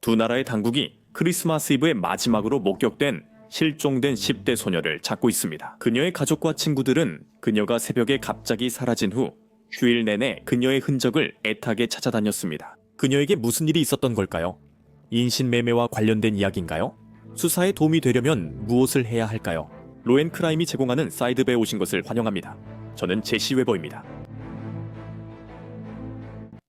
두 나라의 당국이 크리스마스 이브의 마지막으로 목격된 실종된 10대 소녀를 찾고 있습니다. 그녀의 가족과 친구들은 그녀가 새벽에 갑자기 사라진 후 휴일 내내 그녀의 흔적을 애타게 찾아다녔습니다. 그녀에게 무슨 일이 있었던 걸까요? 인신매매와 관련된 이야기인가요? 수사에 도움이 되려면 무엇을 해야 할까요? 로앤크라임이 제공하는 사이드배에 오신 것을 환영합니다. 저는 제시 웨버입니다.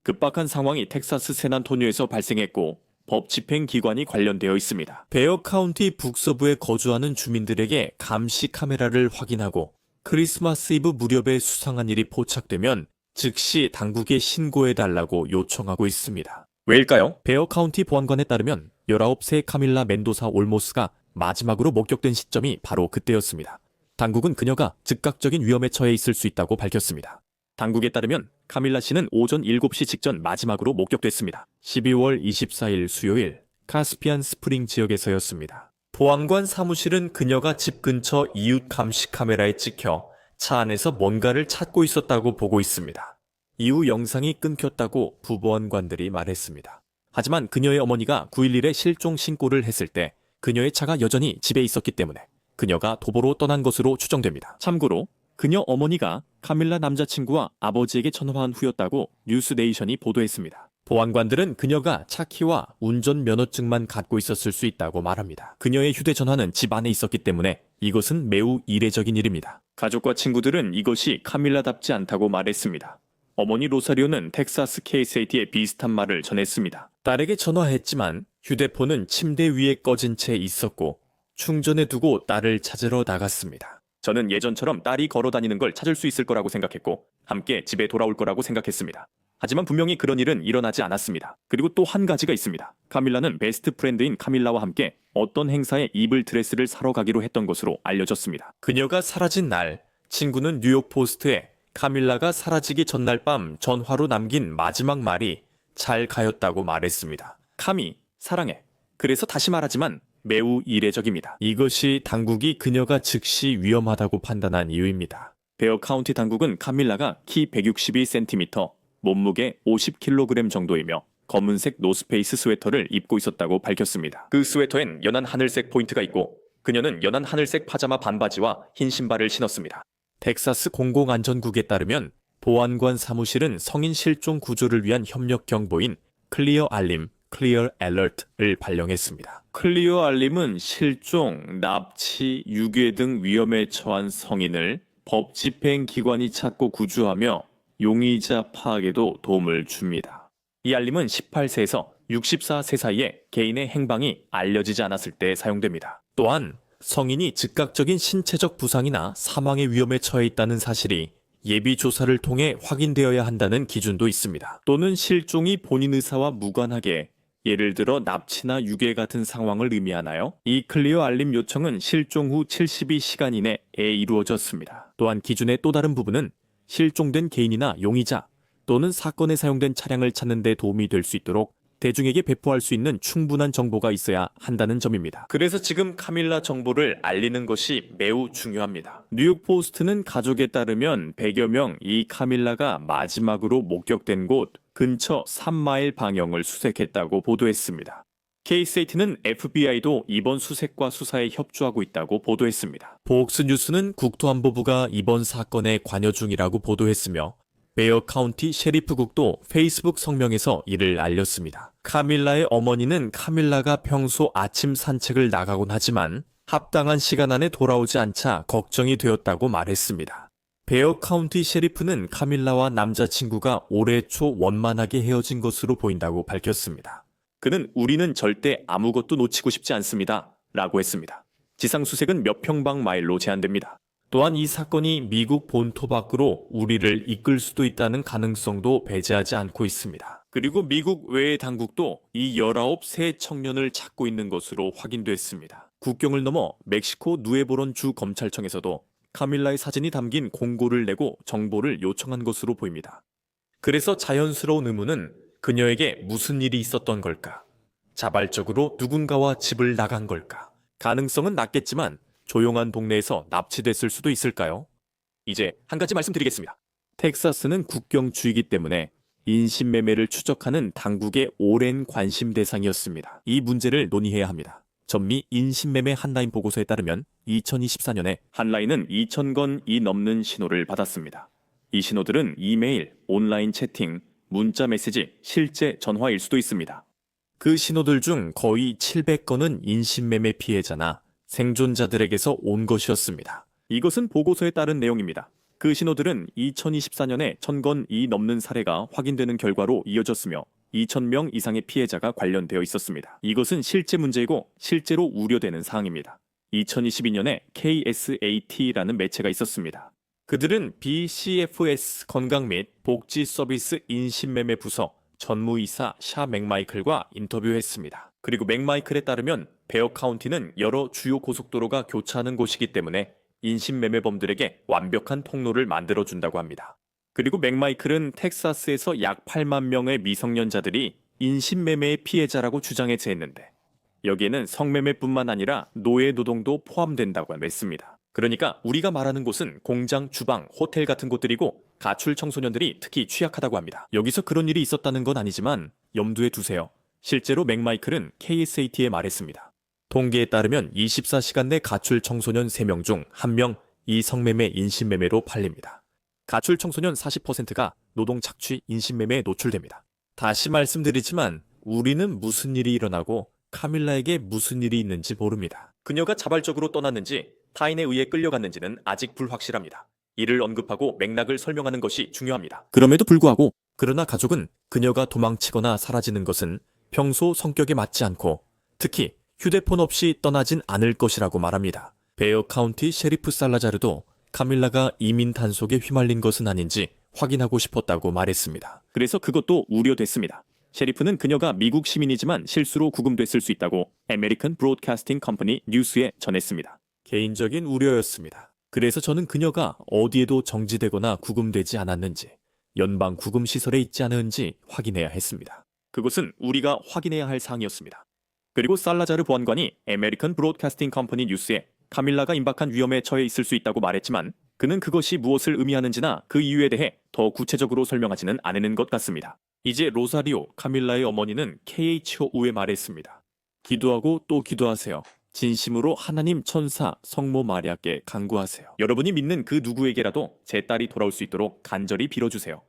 급박한 상황이 텍사스 샌안토니오에서 발생했고 법 집행 기관이 관련되어 있습니다. 베어 카운티 북서부에 거주하는 주민들에게 감시 카메라를 확인하고 크리스마스 이브 무렵에 수상한 일이 포착되면 즉시 당국에 신고해달라고 요청하고 있습니다. 왜일까요? 베어 카운티 보안관에 따르면 19세 카밀라 멘도사 올모스가 마지막으로 목격된 시점이 바로 그때였습니다. 당국은 그녀가 즉각적인 위험에 처해 있을 수 있다고 밝혔습니다. 당국에 따르면 카밀라 씨는 오전 7시 직전 마지막으로 목격됐습니다. 12월 24일 수요일 카스피안 스프링 지역에서였습니다. 보안관 사무실은 그녀가 집 근처 이웃 감시 카메라에 찍혀 차 안에서 뭔가를 찾고 있었다고 보고 있습니다. 이후 영상이 끊겼다고 부보안관들이 말했습니다. 하지만 그녀의 어머니가 911에 실종 신고를 했을 때 그녀의 차가 여전히 집에 있었기 때문에 그녀가 도보로 떠난 것으로 추정됩니다. 참고로 그녀 어머니가 카밀라 남자친구와 아버지에게 전화한 후였다고 뉴스네이션이 보도했습니다. 보안관들은 그녀가 차 키와 운전 면허증만 갖고 있었을 수 있다고 말합니다. 그녀의 휴대전화는 집 안에 있었기 때문에 이것은 매우 이례적인 일입니다. 가족과 친구들은 이것이 카밀라답지 않다고 말했습니다. 어머니 로사리오는 텍사스 KSAT에 비슷한 말을 전했습니다. 딸에게 전화했지만 휴대폰은 침대 위에 꺼진 채 있었고 충전해 두고 딸을 찾으러 나갔습니다. 저는 예전처럼 딸이 걸어다니는 걸 찾을 수 있을 거라고 생각했고 함께 집에 돌아올 거라고 생각했습니다. 하지만 분명히 그런 일은 일어나지 않았습니다. 그리고 또 한 가지가 있습니다. 카밀라는 베스트 프렌드인 카밀라와 함께 어떤 행사에 입을 드레스를 사러 가기로 했던 것으로 알려졌습니다. 그녀가 사라진 날, 친구는 뉴욕 포스트에 카밀라가 사라지기 전날 밤 전화로 남긴 마지막 말이 잘 가였다고 말했습니다. 카미, 사랑해. 그래서 다시 말하지만 매우 이례적입니다. 이것이 당국이 그녀가 즉시 위험하다고 판단한 이유입니다. 베어 카운티 당국은 카밀라가 키 162cm, 몸무게 50kg 정도이며 검은색 노스페이스 스웨터를 입고 있었다고 밝혔습니다. 그 스웨터엔 연한 하늘색 포인트가 있고 그녀는 연한 하늘색 파자마 반바지와 흰 신발을 신었습니다. 텍사스 공공안전국에 따르면 보안관 사무실은 성인 실종 구조를 위한 협력 경보인 클리어 알림, 클리어 알러트를 발령했습니다. 클리어 알림은 실종, 납치, 유괴 등 위험에 처한 성인을 법 집행 기관이 찾고 구조하며 용의자 파악에도 도움을 줍니다. 이 알림은 18세에서 64세 사이에 개인의 행방이 알려지지 않았을 때 사용됩니다. 또한 성인이 즉각적인 신체적 부상이나 사망의 위험에 처해 있다는 사실이 예비 조사를 통해 확인되어야 한다는 기준도 있습니다. 또는 실종이 본인 의사와 무관하게 예를 들어 납치나 유괴 같은 상황을 의미하나요? 이 클리어 알림 요청은 실종 후 72시간 이내에 이루어졌습니다. 또한 기준의 또 다른 부분은 실종된 개인이나 용의자 또는 사건에 사용된 차량을 찾는 데 도움이 될 수 있도록 대중에게 배포할 수 있는 충분한 정보가 있어야 한다는 점입니다. 그래서 지금 카밀라 정보를 알리는 것이 매우 중요합니다. 뉴욕 포스트는 가족에 따르면 100여 명 이 카밀라가 마지막으로 목격된 곳 근처 3마일 방향을 수색했다고 보도했습니다. KSAT는 FBI도 이번 수색과 수사에 협조하고 있다고 보도했습니다. 폭스뉴스는 국토안보부가 이번 사건에 관여 중이라고 보도했으며 베어 카운티 셰리프국도 페이스북 성명에서 이를 알렸습니다. 카밀라의 어머니는 카밀라가 평소 아침 산책을 나가곤 하지만 합당한 시간 안에 돌아오지 않자 걱정이 되었다고 말했습니다. 베어 카운티 셰리프는 카밀라와 남자친구가 올해 초 원만하게 헤어진 것으로 보인다고 밝혔습니다. 그는 우리는 절대 아무것도 놓치고 싶지 않습니다. 라고 했습니다. 지상수색은 몇 평방마일로 제한됩니다. 또한 이 사건이 미국 본토 밖으로 우리를 이끌 수도 있다는 가능성도 배제하지 않고 있습니다. 그리고 미국 외의 당국도 이 19세 청년을 찾고 있는 것으로 확인됐습니다. 국경을 넘어 멕시코 누에보론 주 검찰청에서도 카밀라의 사진이 담긴 공고를 내고 정보를 요청한 것으로 보입니다. 그래서 자연스러운 의문은 그녀에게 무슨 일이 있었던 걸까? 자발적으로 누군가와 집을 나간 걸까? 가능성은 낮겠지만 조용한 동네에서 납치됐을 수도 있을까요? 이제 한 가지 말씀드리겠습니다. 텍사스는 국경주이기 때문에 인신매매를 추적하는 당국의 오랜 관심 대상이었습니다. 이 문제를 논의해야 합니다. 전미 인신매매 한라인 보고서에 따르면 2024년에 한라인은 2,000건이 넘는 신호를 받았습니다. 이 신호들은 이메일, 온라인 채팅, 문자 메시지, 실제 전화일 수도 있습니다. 그 신호들 중 거의 700건은 인신매매 피해자나 생존자들에게서 온 것이었습니다. 이것은 보고서에 따른 내용입니다. 그 신호들은 2024년에 1,000건이 넘는 사례가 확인되는 결과로 이어졌으며 2,000명 이상의 피해자가 관련되어 있었습니다. 이것은 실제 문제이고 실제로 우려되는 사항입니다. 2022년에 KSAT라는 매체가 있었습니다. 그들은 BCFS 건강 및 복지 서비스 인신매매 부서 전무이사 샤 맥마이클과 인터뷰했습니다. 그리고 맥마이클에 따르면 베어 카운티는 여러 주요 고속도로가 교차하는 곳이기 때문에 인신매매범들에게 완벽한 통로를 만들어준다고 합니다. 그리고 맥마이클은 텍사스에서 약 8만 명의 미성년자들이 인신매매의 피해자라고 주장해 제했는데 여기에는 성매매뿐만 아니라 노예노동도 포함된다고 했습니다. 그러니까 우리가 말하는 곳은 공장, 주방, 호텔 같은 곳들이고 가출 청소년들이 특히 취약하다고 합니다. 여기서 그런 일이 있었다는 건 아니지만 염두에 두세요. 실제로 맥마이클은 KSAT에 말했습니다. 통계에 따르면 24시간 내 가출 청소년 3명 중 1명 이 성매매, 인신매매로 팔립니다. 가출 청소년 40%가 노동 착취, 인신매매에 노출됩니다. 다시 말씀드리지만 우리는 무슨 일이 일어나고 카밀라에게 무슨 일이 있는지 모릅니다. 그녀가 자발적으로 떠났는지 타인에 의해 끌려갔는지는 아직 불확실합니다. 이를 언급하고 맥락을 설명하는 것이 중요합니다. 그럼에도 불구하고 그러나 가족은 그녀가 도망치거나 사라지는 것은 평소 성격에 맞지 않고 특히 휴대폰 없이 떠나진 않을 것이라고 말합니다. 베어 카운티 셰리프 살라자르도 카밀라가 이민 단속에 휘말린 것은 아닌지 확인하고 싶었다고 말했습니다. 그래서 그것도 우려됐습니다. 셰리프는 그녀가 미국 시민이지만 실수로 구금됐을 수 있다고 아메리칸 브로드캐스팅 컴퍼니 뉴스에 전했습니다. 개인적인 우려였습니다. 그래서 저는 그녀가 어디에도 정지되거나 구금되지 않았는지 연방 구금 시설에 있지 않은지 확인해야 했습니다. 그것은 우리가 확인해야 할 사항이었습니다. 그리고 살라자르 보안관이 아메리칸 브로드캐스팅 컴퍼니 뉴스에 카밀라가 임박한 위험에 처해 있을 수 있다고 말했지만 그는 그것이 무엇을 의미하는지나 그 이유에 대해 더 구체적으로 설명하지는 않는 것 같습니다. 이제 로사리오, 카밀라의 어머니는 KHO에 말했습니다. 기도하고 또 기도하세요. 진심으로 하나님 천사 성모 마리아께 간구하세요. 여러분이 믿는 그 누구에게라도 제 딸이 돌아올 수 있도록 간절히 빌어주세요.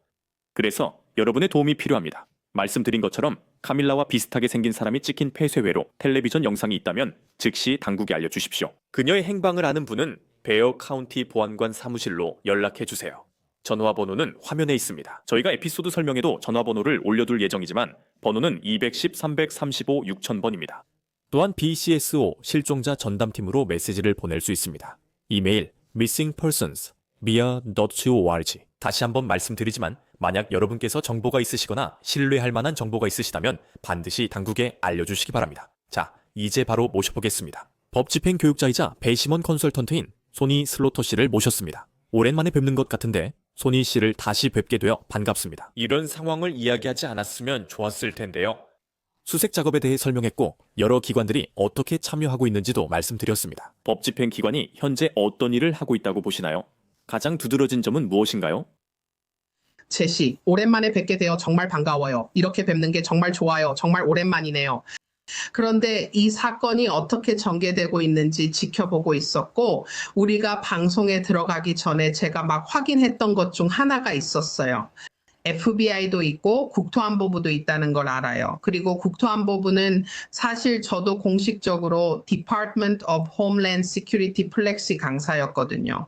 그래서 여러분의 도움이 필요합니다. 말씀드린 것처럼 카밀라와 비슷하게 생긴 사람이 찍힌 폐쇄회로 텔레비전 영상이 있다면 즉시 당국에 알려주십시오. 그녀의 행방을 아는 분은 베어 카운티 보안관 사무실로 연락해주세요. 전화번호는 화면에 있습니다. 저희가 에피소드 설명에도 전화번호를 올려둘 예정이지만 번호는 210-335-6000번입니다. 또한 BCSO 실종자 전담팀으로 메시지를 보낼 수 있습니다. 이메일 missingpersons@mia.org. 다시 한번 말씀드리지만 만약 여러분께서 정보가 있으시거나 신뢰할 만한 정보가 있으시다면 반드시 당국에 알려주시기 바랍니다. 자, 이제 바로 모셔보겠습니다. 법집행 교육자이자 배심원 컨설턴트인 소니 슬로터 씨를 모셨습니다. 오랜만에 뵙는 것 같은데 소니 씨를 다시 뵙게 되어 반갑습니다. 이런 상황을 이야기하지 않았으면 좋았을 텐데요. 수색 작업에 대해 설명했고 여러 기관들이 어떻게 참여하고 있는지도 말씀드렸습니다. 법집행 기관이 현재 어떤 일을 하고 있다고 보시나요? 가장 두드러진 점은 무엇인가요? 제시, 오랜만에 뵙게 되어 정말 반가워요. 이렇게 뵙는 게 정말 좋아요. 정말 오랜만이네요. 그런데 이 사건이 어떻게 전개되고 있는지 지켜보고 있었고 우리가 방송에 들어가기 전에 제가 막 확인했던 것 중 하나가 있었어요. FBI도 있고 국토안보부도 있다는 걸 알아요. 그리고 국토안보부는 사실 저도 공식적으로 Department of Homeland Security 플렉시 강사였거든요.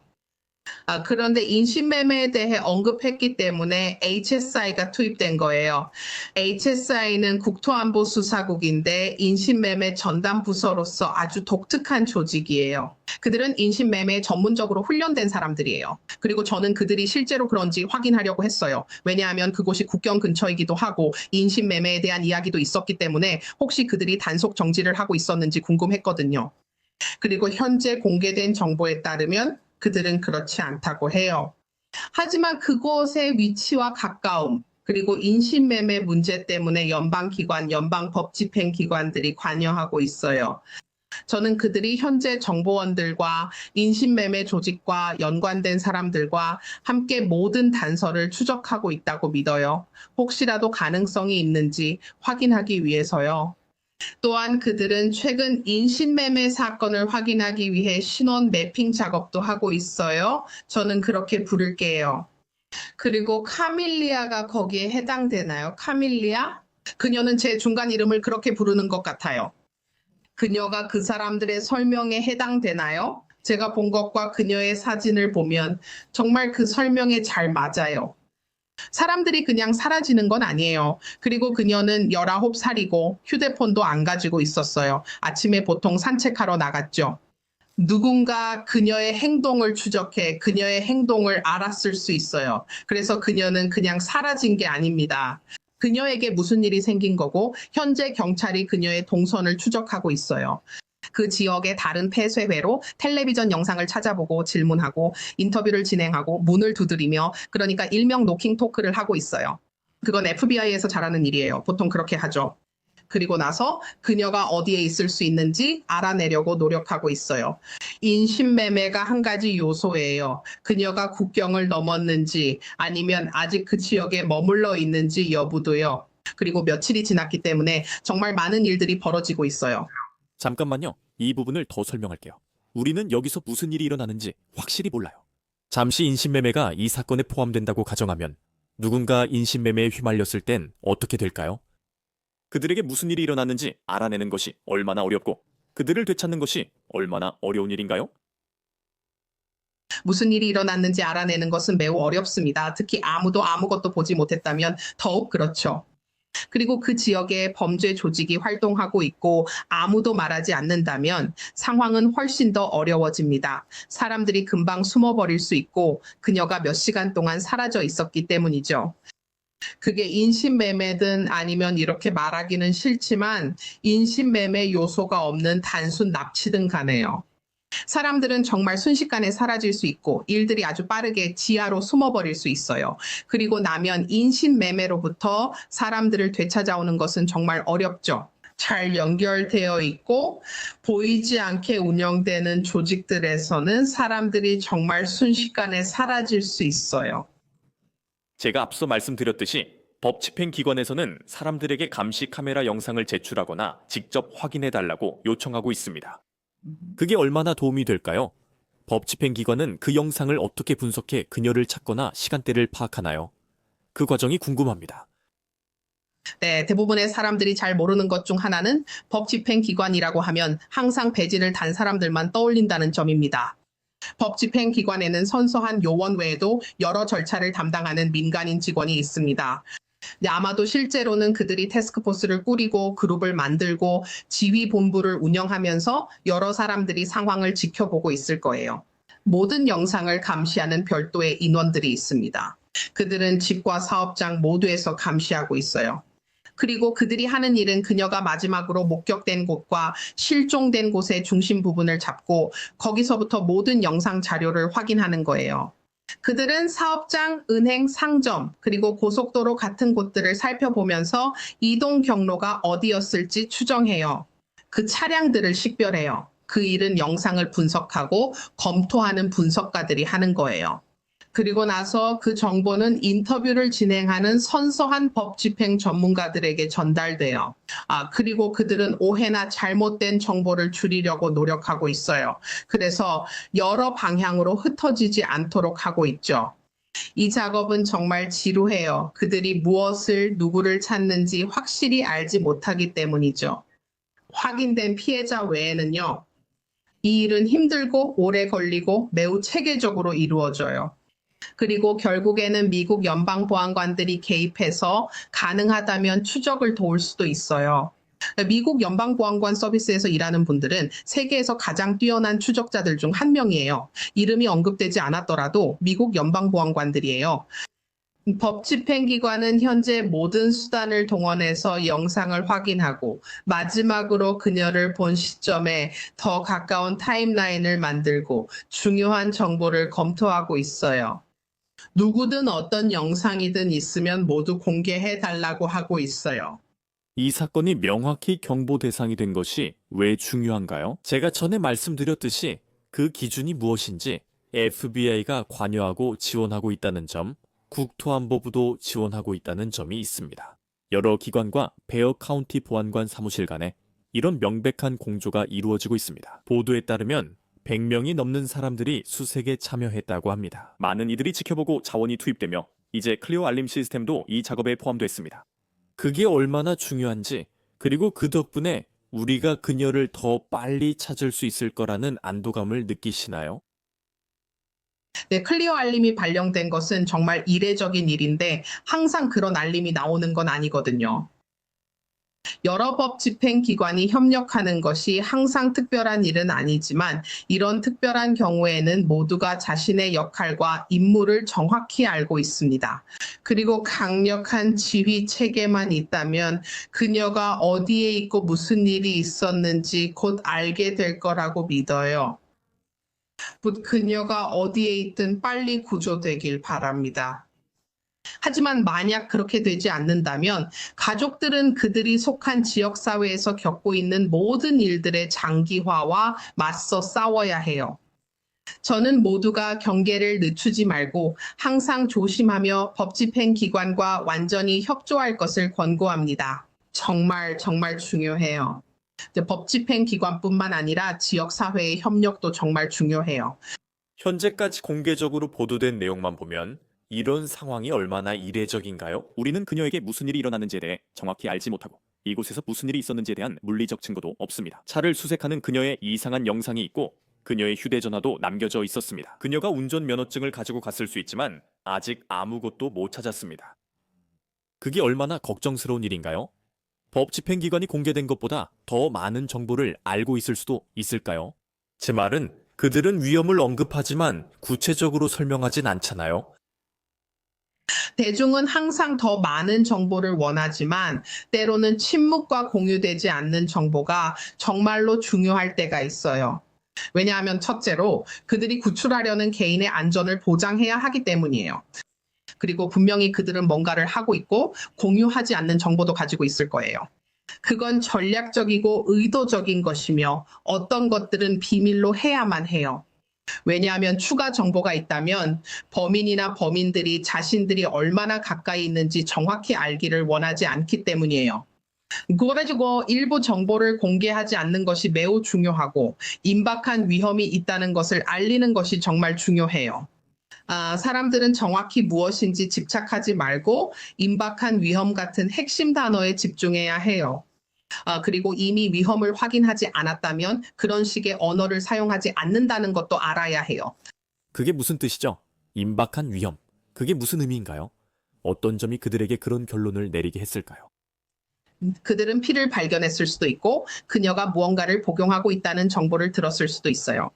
그런데 인신매매에 대해 언급했기 때문에 HSI가 투입된 거예요. HSI는 국토안보수사국인데 인신매매 전담 부서로서 아주 독특한 조직이에요. 그들은 인신매매에 전문적으로 훈련된 사람들이에요. 그리고 저는 그들이 실제로 그런지 확인하려고 했어요. 왜냐하면 그곳이 국경 근처이기도 하고 인신매매에 대한 이야기도 있었기 때문에 혹시 그들이 단속 정지를 하고 있었는지 궁금했거든요. 그리고 현재 공개된 정보에 따르면 그들은 그렇지 않다고 해요. 하지만 그곳의 위치와 가까움, 그리고 인신매매 문제 때문에 연방기관, 연방법집행기관들이 관여하고 있어요. 저는 그들이 현재 정보원들과 인신매매 조직과 연관된 사람들과 함께 모든 단서를 추적하고 있다고 믿어요. 혹시라도 가능성이 있는지 확인하기 위해서요. 또한 그들은 최근 인신매매 사건을 확인하기 위해 신원 매핑 작업도 하고 있어요. 저는 그렇게 부를게요. 그리고 카밀리아가 거기에 해당되나요? 카밀리아? 그녀는 제 중간 이름을 그렇게 부르는 것 같아요. 그녀가 그 사람들의 설명에 해당되나요? 제가 본 것과 그녀의 사진을 보면 정말 그 설명에 잘 맞아요. 사람들이 그냥 사라지는 건 아니에요. 그리고 그녀는 19살이고 휴대폰도 안 가지고 있었어요. 아침에 보통 산책하러 나갔죠. 누군가 그녀의 행동을 추적해 그녀의 행동을 알았을 수 있어요. 그래서 그녀는 그냥 사라진 게 아닙니다. 그녀에게 무슨 일이 생긴 거고 현재 경찰이 그녀의 동선을 추적하고 있어요. 그 지역의 다른 폐쇄회로 텔레비전 영상을 찾아보고 질문하고 인터뷰를 진행하고 문을 두드리며 그러니까 일명 노킹 토크를 하고 있어요. 그건 FBI에서 잘하는 일이에요. 보통 그렇게 하죠. 그리고 나서 그녀가 어디에 있을 수 있는지 알아내려고 노력하고 있어요. 인신매매가 한 가지 요소예요. 그녀가 국경을 넘었는지 아니면 아직 그 지역에 머물러 있는지 여부도요. 그리고 며칠이 지났기 때문에 정말 많은 일들이 벌어지고 있어요. 잠깐만요. 이 부분을 더 설명할게요. 우리는 여기서 무슨 일이 일어나는지 확실히 몰라요. 잠시 인신매매가 이 사건에 포함된다고 가정하면 누군가 인신매매에 휘말렸을 땐 어떻게 될까요? 그들에게 무슨 일이 일어났는지 알아내는 것이 얼마나 어렵고 그들을 되찾는 것이 얼마나 어려운 일인가요? 무슨 일이 일어났는지 알아내는 것은 매우 어렵습니다. 특히 아무도 아무것도 보지 못했다면 더욱 그렇죠. 그리고 그 지역에 범죄 조직이 활동하고 있고 아무도 말하지 않는다면 상황은 훨씬 더 어려워집니다. 사람들이 금방 숨어버릴 수 있고 그녀가 몇 시간 동안 사라져 있었기 때문이죠. 그게 인신매매든 아니면 이렇게 말하기는 싫지만 인신매매 요소가 없는 단순 납치든 간에요. 사람들은 정말 순식간에 사라질 수 있고 일들이 아주 빠르게 지하로 숨어버릴 수 있어요. 그리고 나면 인신매매로부터 사람들을 되찾아오는 것은 정말 어렵죠. 잘 연결되어 있고 보이지 않게 운영되는 조직들에서는 사람들이 정말 순식간에 사라질 수 있어요. 제가 앞서 말씀드렸듯이 법 집행기관에서는 사람들에게 감시 카메라 영상을 제출하거나 직접 확인해달라고 요청하고 있습니다. 그게 얼마나 도움이 될까요? 법 집행기관은 그 영상을 어떻게 분석해 그녀를 찾거나 시간대를 파악하나요? 그 과정이 궁금합니다. 네, 대부분의 사람들이 잘 모르는 것 중 하나는 법 집행기관이라고 하면 항상 배지를 단 사람들만 떠올린다는 점입니다. 법 집행기관에는 선서한 요원 외에도 여러 절차를 담당하는 민간인 직원이 있습니다. 근데 아마도 실제로는 그들이 태스크포스를 꾸리고 그룹을 만들고 지휘본부를 운영하면서 여러 사람들이 상황을 지켜보고 있을 거예요. 모든 영상을 감시하는 별도의 인원들이 있습니다. 그들은 집과 사업장 모두에서 감시하고 있어요. 그리고 그들이 하는 일은 그녀가 마지막으로 목격된 곳과 실종된 곳의 중심 부분을 잡고 거기서부터 모든 영상 자료를 확인하는 거예요. 그들은 사업장, 은행, 상점, 그리고 고속도로 같은 곳들을 살펴보면서 이동 경로가 어디였을지 추정해요. 그 차량들을 식별해요. 그 일은 영상을 분석하고 검토하는 분석가들이 하는 거예요. 그리고 나서 그 정보는 인터뷰를 진행하는 선서한 법 집행 전문가들에게 전달돼요. 그리고 그들은 오해나 잘못된 정보를 줄이려고 노력하고 있어요. 그래서 여러 방향으로 흩어지지 않도록 하고 있죠. 이 작업은 정말 지루해요. 그들이 무엇을, 누구를 찾는지 확실히 알지 못하기 때문이죠. 확인된 피해자 외에는요, 이 일은 힘들고 오래 걸리고 매우 체계적으로 이루어져요. 그리고 결국에는 미국 연방보안관들이 개입해서 가능하다면 추적을 도울 수도 있어요. 미국 연방보안관 서비스에서 일하는 분들은 세계에서 가장 뛰어난 추적자들 중 한 명이에요. 이름이 언급되지 않았더라도 미국 연방보안관들이에요. 법 집행기관은 현재 모든 수단을 동원해서 영상을 확인하고 마지막으로 그녀를 본 시점에 더 가까운 타임라인을 만들고 중요한 정보를 검토하고 있어요. 누구든 어떤 영상이든 있으면 모두 공개해 달라고 하고 있어요. 이 사건이 명확히 경보 대상이 된 것이 왜 중요한가요? 제가 전에 말씀드렸듯이 그 기준이 무엇인지 FBI가 관여하고 지원하고 있다는 점, 국토안보부도 지원하고 있다는 점이 있습니다. 여러 기관과 베어 카운티 보안관 사무실 간에 이런 명백한 공조가 이루어지고 있습니다. 보도에 따르면 100명이 넘는 사람들이 수색에 참여했다고 합니다. 많은 이들이 지켜보고 자원이 투입되며 이제 클리어 알림 시스템도 이 작업에 포함됐습니다. 그게 얼마나 중요한지, 그리고 그 덕분에 우리가 그녀를 더 빨리 찾을 수 있을 거라는 안도감을 느끼시나요? 네, 클리어 알림이 발령된 것은 정말 이례적인 일인데 항상 그런 알림이 나오는 건 아니거든요. 여러 법 집행 기관이 협력하는 것이 항상 특별한 일은 아니지만 이런 특별한 경우에는 모두가 자신의 역할과 임무를 정확히 알고 있습니다. 그리고 강력한 지휘 체계만 있다면 그녀가 어디에 있고 무슨 일이 있었는지 곧 알게 될 거라고 믿어요. 그녀가 어디에 있든 빨리 구조되길 바랍니다. 하지만 만약 그렇게 되지 않는다면 가족들은 그들이 속한 지역사회에서 겪고 있는 모든 일들의 장기화와 맞서 싸워야 해요. 저는 모두가 경계를 늦추지 말고 항상 조심하며 법 집행 기관과 완전히 협조할 것을 권고합니다. 정말 중요해요. 법 집행 기관뿐만 아니라 지역사회의 협력도 정말 중요해요. 현재까지 공개적으로 보도된 내용만 보면 이런 상황이 얼마나 이례적인가요? 우리는 그녀에게 무슨 일이 일어났는지에 대해 정확히 알지 못하고 이곳에서 무슨 일이 있었는지에 대한 물리적 증거도 없습니다. 차를 수색하는 그녀의 이상한 영상이 있고 그녀의 휴대전화도 남겨져 있었습니다. 그녀가 운전면허증을 가지고 갔을 수 있지만 아직 아무것도 못 찾았습니다. 그게 얼마나 걱정스러운 일인가요? 법 집행기관이 공개된 것보다 더 많은 정보를 알고 있을 수도 있을까요? 제 말은 그들은 위험을 언급하지만 구체적으로 설명하진 않잖아요. 대중은 항상 더 많은 정보를 원하지만 때로는 침묵과 공유되지 않는 정보가 정말로 중요할 때가 있어요. 왜냐하면 첫째로 그들이 구출하려는 개인의 안전을 보장해야 하기 때문이에요. 그리고 분명히 그들은 뭔가를 하고 있고 공유하지 않는 정보도 가지고 있을 거예요. 그건 전략적이고 의도적인 것이며 어떤 것들은 비밀로 해야만 해요. 왜냐하면 추가 정보가 있다면 범인이나 범인들이 자신들이 얼마나 가까이 있는지 정확히 알기를 원하지 않기 때문이에요. 그래가지고 일부 정보를 공개하지 않는 것이 매우 중요하고 임박한 위험이 있다는 것을 알리는 것이 정말 중요해요. 사람들은 정확히 무엇인지 집착하지 말고 임박한 위험 같은 핵심 단어에 집중해야 해요. 그리고 이미 위험을 확인하지 않았다면 그런 식의 언어를 사용하지 않는다는 것도 알아야 해요. 그게 무슨 뜻이죠? 임박한 위험. 그게 무슨 의미인가요? 어떤 점이 그들에게 그런 결론을 내리게 했을까요? 그들은 피를 발견했을 수도 있고 그녀가 무언가를 복용하고 있다는 정보를 들었을 수도 있어요.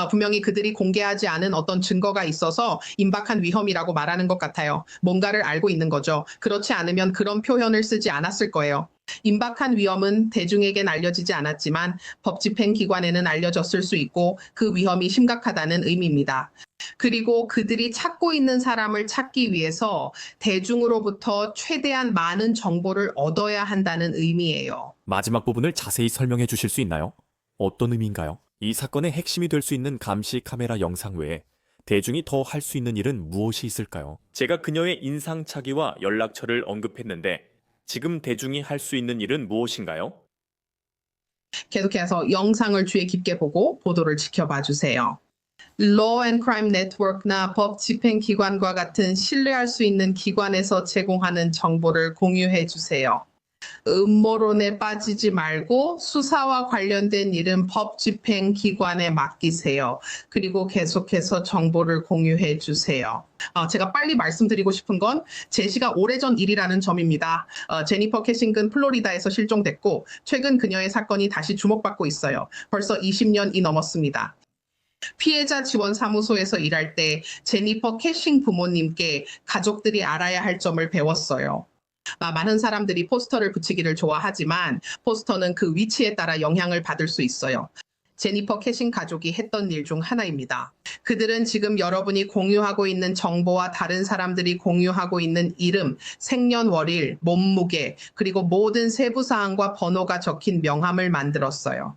분명히 그들이 공개하지 않은 어떤 증거가 있어서 임박한 위험이라고 말하는 것 같아요. 뭔가를 알고 있는 거죠. 그렇지 않으면 그런 표현을 쓰지 않았을 거예요. 임박한 위험은 대중에겐 알려지지 않았지만 법 집행 기관에는 알려졌을 수 있고 그 위험이 심각하다는 의미입니다. 그리고 그들이 찾고 있는 사람을 찾기 위해서 대중으로부터 최대한 많은 정보를 얻어야 한다는 의미예요. 마지막 부분을 자세히 설명해 주실 수 있나요? 어떤 의미인가요? 이 사건의 핵심이 될 수 있는 감시 카메라 영상 외에 대중이 더 할 수 있는 일은 무엇이 있을까요? 제가 그녀의 인상착의와 연락처를 언급했는데 지금 대중이 할 수 있는 일은 무엇인가요? 계속해서 영상을 주의 깊게 보고 보도를 지켜봐 주세요. Law and Crime Network나 법 집행 기관과 같은 신뢰할 수 있는 기관에서 제공하는 정보를 공유해 주세요. 음모론에 빠지지 말고 수사와 관련된 일은 법 집행 기관에 맡기세요. 그리고 계속해서 정보를 공유해 주세요. 제가 빨리 말씀드리고 싶은 건 제시가 오래전 일이라는 점입니다. 제니퍼 캐싱은 플로리다에서 실종됐고 최근 그녀의 사건이 다시 주목받고 있어요. 벌써 20년이 넘었습니다. 피해자 지원 사무소에서 일할 때 제니퍼 캐싱 부모님께 가족들이 알아야 할 점을 배웠어요. 많은 사람들이 포스터를 붙이기를 좋아하지만 포스터는 그 위치에 따라 영향을 받을 수 있어요. 제니퍼 캐신 가족이 했던 일 중 하나입니다. 그들은 지금 여러분이 공유하고 있는 정보와 다른 사람들이 공유하고 있는 이름, 생년월일, 몸무게, 그리고 모든 세부사항과 번호가 적힌 명함을 만들었어요.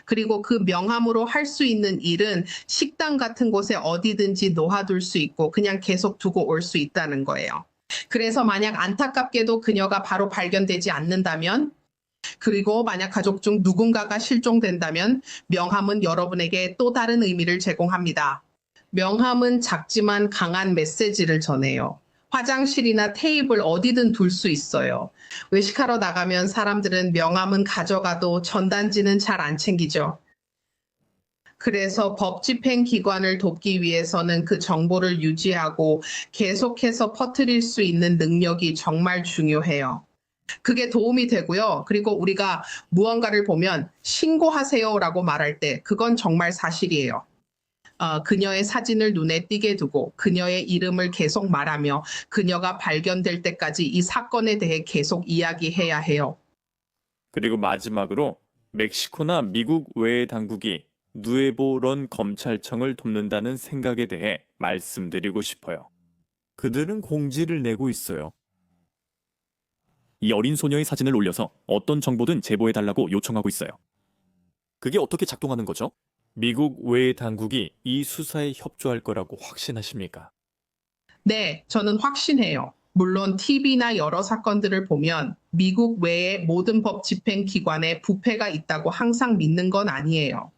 그리고 그 명함으로 할 수 있는 일은 식당 같은 곳에 어디든지 놓아둘 수 있고 그냥 계속 두고 올 수 있다는 거예요. 그래서 만약 안타깝게도 그녀가 바로 발견되지 않는다면, 그리고 만약 가족 중 누군가가 실종된다면 명함은 여러분에게 또 다른 의미를 제공합니다. 명함은 작지만 강한 메시지를 전해요. 화장실이나 테이블 어디든 둘 수 있어요. 외식하러 나가면 사람들은 명함은 가져가도 전단지는 잘 안 챙기죠. 그래서 법 집행 기관을 돕기 위해서는 그 정보를 유지하고 계속해서 퍼뜨릴 수 있는 능력이 정말 중요해요. 그게 도움이 되고요. 그리고 우리가 무언가를 보면 신고하세요라고 말할 때 그건 정말 사실이에요. 그녀의 사진을 눈에 띄게 두고 그녀의 이름을 계속 말하며 그녀가 발견될 때까지 이 사건에 대해 계속 이야기해야 해요. 그리고 마지막으로 멕시코나 미국 외의 당국이 누에보런 검찰청을 돕는다는 생각에 대해 말씀드리고 싶어요. 그들은 공지를 내고 있어요. 이 어린 소녀의 사진을 올려서 어떤 정보든 제보해달라고 요청하고 있어요. 그게 어떻게 작동하는 거죠? 미국 외의 당국이 이 수사에 협조할 거라고 확신하십니까? 네, 저는 확신해요. 물론 TV나 여러 사건들을 보면 미국 외의 모든 법 집행 기관에 부패가 있다고 항상 믿는 건 아니에요.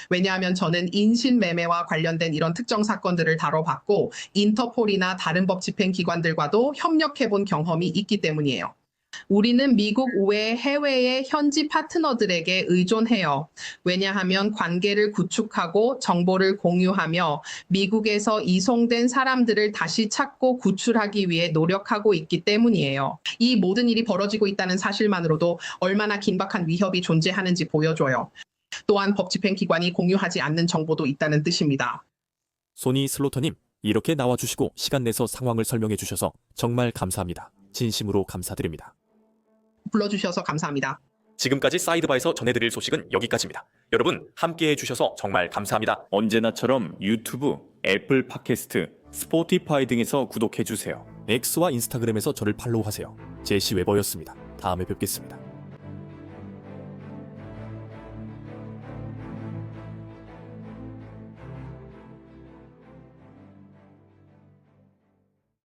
왜냐하면 저는 인신매매와 관련된 이런 특정 사건들을 다뤄봤고 인터폴이나 다른 법 집행 기관들과도 협력해본 경험이 있기 때문이에요. 우리는 미국 외 해외의 현지 파트너들에게 의존해요. 왜냐하면 관계를 구축하고 정보를 공유하며 미국에서 이송된 사람들을 다시 찾고 구출하기 위해 노력하고 있기 때문이에요. 이 모든 일이 벌어지고 있다는 사실만으로도 얼마나 긴박한 위협이 존재하는지 보여줘요. 또한 법 집행 기관이 공유하지 않는 정보도 있다는 뜻입니다. 소니 슬로터님, 이렇게 나와주시고 시간 내서 상황을 설명해 주셔서 정말 감사합니다. 진심으로 감사드립니다. 불러주셔서 감사합니다. 지금까지 사이드바에서 전해드릴 소식은 여기까지입니다. 여러분 함께해 주셔서 정말 감사합니다. 언제나처럼 유튜브, 애플 팟캐스트, 스포티파이 등에서 구독해 주세요. X와 인스타그램에서 저를 팔로우하세요. 제시 웨버였습니다. 다음에 뵙겠습니다.